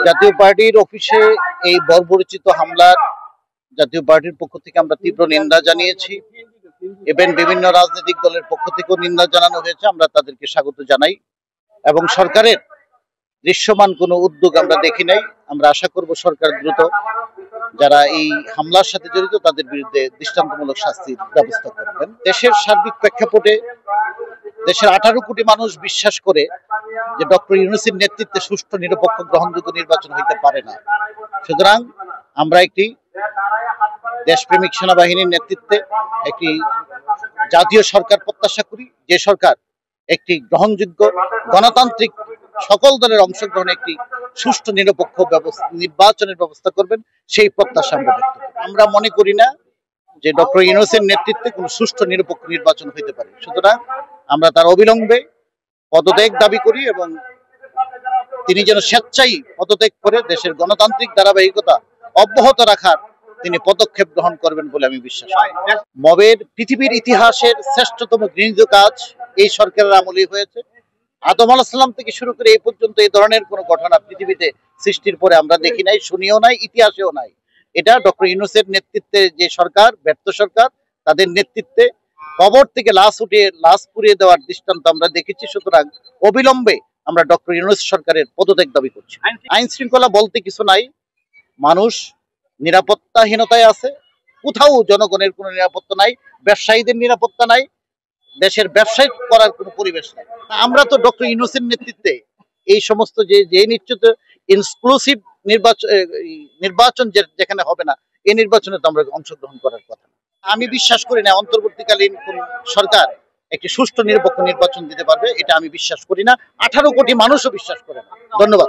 জাতীয় পার্টির অফিসে এই বর্বরচিত হামলার জাতীয় পার্টির পক্ষ থেকে আমরা তীব্র নিন্দা জানিয়েছি। এবং বিভিন্ন রাজনৈতিক দলের পক্ষ থেকেও নিন্দা জানানো হয়েছে। আমরা তাদেরকে স্বাগত জানাই এবং সরকারের দৃশ্যমান কোনো উদ্যোগ আমরা দেখি নাই। আমরা আশা করব সরকার দ্রুত যারা এই হামলার সাথে জড়িত তাদের বিরুদ্ধে দৃষ্টান্তমূলক শাস্তির ব্যবস্থা করবেন। দেশের সার্বিক প্রেক্ষাপটে দেশের 18 কোটি মানুষ বিশ্বাস করে যে ডক্টর ইউনূসের নেতৃত্বে সুষ্ঠু নিরপেক্ষ গ্রহণযোগ্য নির্বাচন হইতে পারে না। সুতরাং আমরা একটি দেশপ্রেমিক সেনাবাহিনীর নেতৃত্বে একটি জাতীয় সরকার প্রত্যাশা করি, যে সরকার একটি গ্রহণযোগ্য গণতান্ত্রিক সকল দলের অংশগ্রহণে একটি সুষ্ঠু নিরপেক্ষ নির্বাচনের ব্যবস্থা করবেন, সেই প্রত্যাশা আমরা ব্যক্ত করি। আমরা মনে করি না যে ডক্টর ইউনূসের নেতৃত্বে কোনো সুষ্ঠু নিরপেক্ষ নির্বাচন হইতে পারে। সুতরাং আমরা তার অবিলম্বে পদত্যাগ দাবি করি এবং তিনি যেন স্বেচ্ছায় পদত্যাগ করে দেশের গণতান্ত্রিক ধারাবাহিকতা অব্যাহত রাখার তিনি পদক্ষেপ গ্রহণ করবেন বলে আমি বিশ্বাস করি। মবের পৃথিবীর ইতিহাসের শ্রেষ্ঠতম ঘৃণিত কাজ এই সরকারের আমলেই হয়েছে। আদম আলাইহিস সালাম থেকে শুরু করে এই পর্যন্ত এই ধরনের কোনো ঘটনা পৃথিবীতে সৃষ্টির পরে আমরা দেখি নাই, শুনিও নাই, ইতিহাসেও নাই। এটা ডক্টর ইউনূসের নেতৃত্বে যে সরকার, ব্যর্থ সরকার, তাদের নেতৃত্বে কবর থেকে লাশ উঠিয়ে লাশ পুড়িয়ে দেওয়ার দৃষ্টান্ত আমরা দেখেছি। সুতরাং অবিলম্বে আমরা ডক্টর ইউনূস সরকারের পদত্যাগ দাবি করছি। আইন শৃঙ্খলা বলতে কিছু নাই, মানুষ নিরাপত্তাহীনতায় আছে, কোথাও জনগণের কোনো নিরাপত্তা নাই, ব্যবসায়ীদের নিরাপত্তা নাই, দেশের ব্যবসায় করার কোনো পরিবেশ নাই। আমরা তো ডক্টর ইউনূসের নেতৃত্বে এই সমস্ত যে নিশ্চিত ইনক্লুসিভ নির্বাচন যেখানে হবে না, এই নির্বাচনে তো আমরা অংশগ্রহণ করার কথা না। আমি বিশ্বাস করি না অন্তর্বর্তীকালীন কোন সরকার একটি সুষ্ঠু নিরপেক্ষ নির্বাচন দিতে পারবে, এটা আমি বিশ্বাস করি না। 18 কোটি মানুষও বিশ্বাস করে না। ধন্যবাদ।